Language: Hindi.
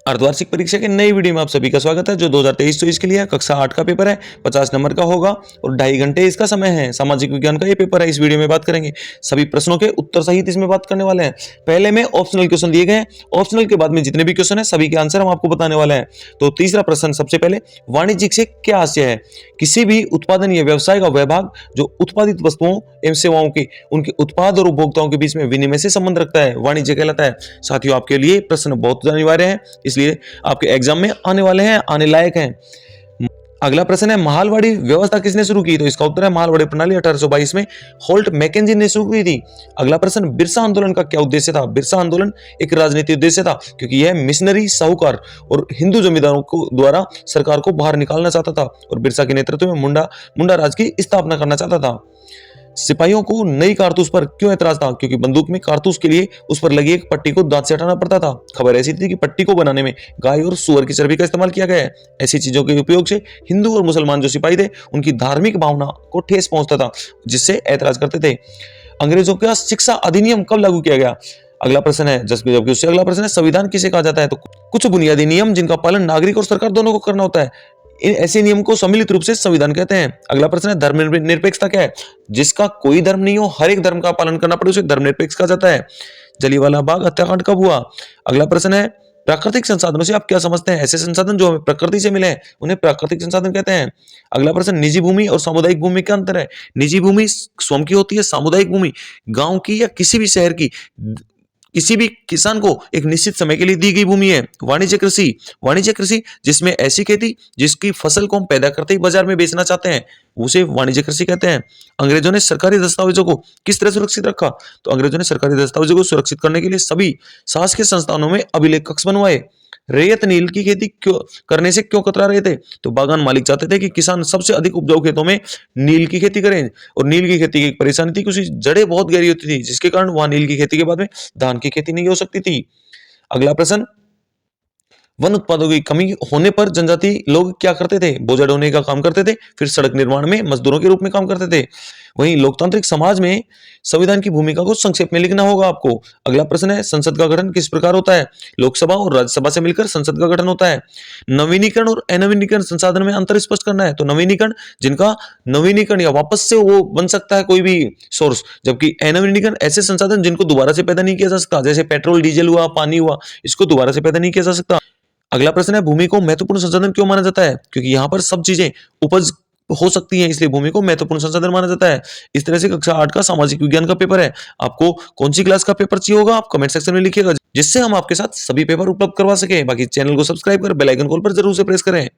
अर्धवार्षिक परीक्षा के नई वीडियो में आप सभी का स्वागत है जो 2023-24 के लिए है। कक्षा 8 का पेपर है, 50 नंबर का होगा और 2.5 घंटे इसका समय है। सामाजिक विज्ञान का ये पेपर है। इस वीडियो में बात करेंगे सभी प्रश्नों के उत्तर सहित इसमें बात करने वाले हैं। पहले में ऑप्शनल क्वेश्चन दिए गए हैं, ऑप्शनल के बाद में जितने भी क्वेश्चन है सभी के आंसर हम आपको बताने वाले हैं। तो तीसरा प्रश्न सबसे पहले, वाणिज्यिक से क्या आशय है? किसी भी उत्पादन या व्यवसाय का वह भाग जो उत्पादित वस्तुओं एवं सेवाओं के उनके उत्पाद और उपभोक्ताओं के बीच में विनिमय से संबंध रखता है, वाणिज्य कहलाता है। साथियों, आपके लिए प्रश्न बहुत अनिवार्य है, इसलिए आपके एग्जाम में आने वाले हैं, आने लायक हैं। अगला प्रश्न है, महलवाड़ी व्यवस्था किसने शुरू की? तो इसका उत्तर है महलवाड़ी प्रणाली 1822 में होल्ट मैकेंजी ने शुरू की थी। अगला प्रश्न, बिरसा आंदोलन का क्या उद्देश्य था? बिरसा आंदोलन एक राजनीतिक उद्देश्य था क्योंकि यह मिशनरी, साहूकार और हिंदू जमींदारों को द्वारा सरकार को बाहर निकालना चाहता था और बिरसा के नेतृत्व में मुंडा राज की स्थापना करना चाहता था। सिपाहियों को नई कारतूस पर क्यों ऐतराज था? क्योंकि बंदूक में कारतूस के लिए उस पर लगी एक पट्टी को दांत से हटाना पड़ता था। खबर ऐसी थी कि पट्टी को बनाने में गाय और सुअर की चर्बी का इस्तेमाल किया गया है। ऐसी चीजों के उपयोग से हिंदू और मुसलमान जो सिपाही थे उनकी धार्मिक भावना को ठेस पहुंचता था, जिससे ऐतराज करते थे। अंग्रेजों का शिक्षा अधिनियम कब लागू किया गया? अगला प्रश्न है, जबकि उससे अगला प्रश्न है, संविधान किसे कहा जाता है? तो कुछ बुनियादी नियम जिनका पालन नागरिक और सरकार दोनों को करना होता है, इन ऐसे नियम को सम्मिलित रूप से संविधान कहते हैं। अगला प्रश्न है, धर्मनिरपेक्षता क्या है? जिसका कोई धर्म नहीं हो, हर एक धर्म का पालन करना पड़े, उसे धर्मनिरपेक्ष कहा जाता है। जलियांवाला बाग हत्याकांड कब हुआ? अगला प्रश्न है, प्राकृतिक संसाधनों से आप क्या समझते हैं? ऐसे संसाधन जो हमें प्रकृति से मिले हैं उन्हें प्राकृतिक संसाधन कहते हैं। अगला प्रश्न, निजी भूमि और सामुदायिक भूमि क्या अंतर है? निजी भूमि स्वयं की होती है, सामुदायिक भूमि गांव की या किसी भी शहर की किसी भी किसान को एक निश्चित समय के लिए दी गई भूमि है। वाणिज्य कृषि जिसमें ऐसी खेती जिसकी फसल को हम पैदा करते ही बाजार में बेचना चाहते हैं, उसे वाणिज्य कृषि कहते हैं। अंग्रेजों ने सरकारी दस्तावेजों को किस तरह सुरक्षित रखा? तो अंग्रेजों ने सरकारी दस्तावेजों को सुरक्षित करने के लिए सभी शासकीय संस्थानों में अभिलेख कक्ष बनवाए। रैयत नील की खेती क्यों करने से क्यों कतरा रहे थे? तो बागान मालिक चाहते थे कि किसान सबसे अधिक उपजाऊ खेतों में नील की खेती करें और नील की खेती की एक परेशानी थी कि उसकी जड़ें बहुत गहरी होती थी, जिसके कारण वहां नील की खेती के बाद में धान की खेती नहीं हो सकती थी। अगला प्रश्न, वन उत्पादों की कमी होने पर जनजाति लोग क्या करते थे? बोझा ढोने का काम करते थे, फिर सड़क निर्माण में मजदूरों के रूप में काम करते थे। वहीं लोकतांत्रिक समाज में संविधान की भूमिका को संक्षेप में लिखना होगा आपको। अगला प्रश्न है, संसद का गठन किस प्रकार होता है? लोकसभा और राज्यसभा से मिलकर संसद का गठन होता है। नवीनीकरण और अनवीनीकरण संसाधन में अंतर स्पष्ट करना है। तो नवीनीकरण जिनका नवीनीकरण या वापस से वो बन सकता है कोई भी सोर्स, जबकि अनवीनीकरण ऐसे संसाधन जिनको दोबारा से पैदा नहीं किया जा सकता, जैसे पेट्रोल, डीजल हुआ, पानी हुआ, इसको दोबारा से पैदा नहीं किया जा सकता। अगला प्रश्न है, भूमि को महत्वपूर्ण संसाधन क्यों माना जाता है? क्योंकि यहाँ पर सब चीजें उपज हो सकती हैं, इसलिए भूमि को महत्वपूर्ण संसाधन माना जाता है। इस तरह से कक्षा 8 का सामाजिक विज्ञान का पेपर है। आपको कौन सी क्लास का पेपर चाहिए होगा आप कमेंट सेक्शन में लिखिएगा, जिससे हम आपके साथ सभी पेपर उपलब्ध करवा सके। बाकी चैनल को सब्सक्राइब कर बेल आइकन कॉल पर जरूर से प्रेस करें।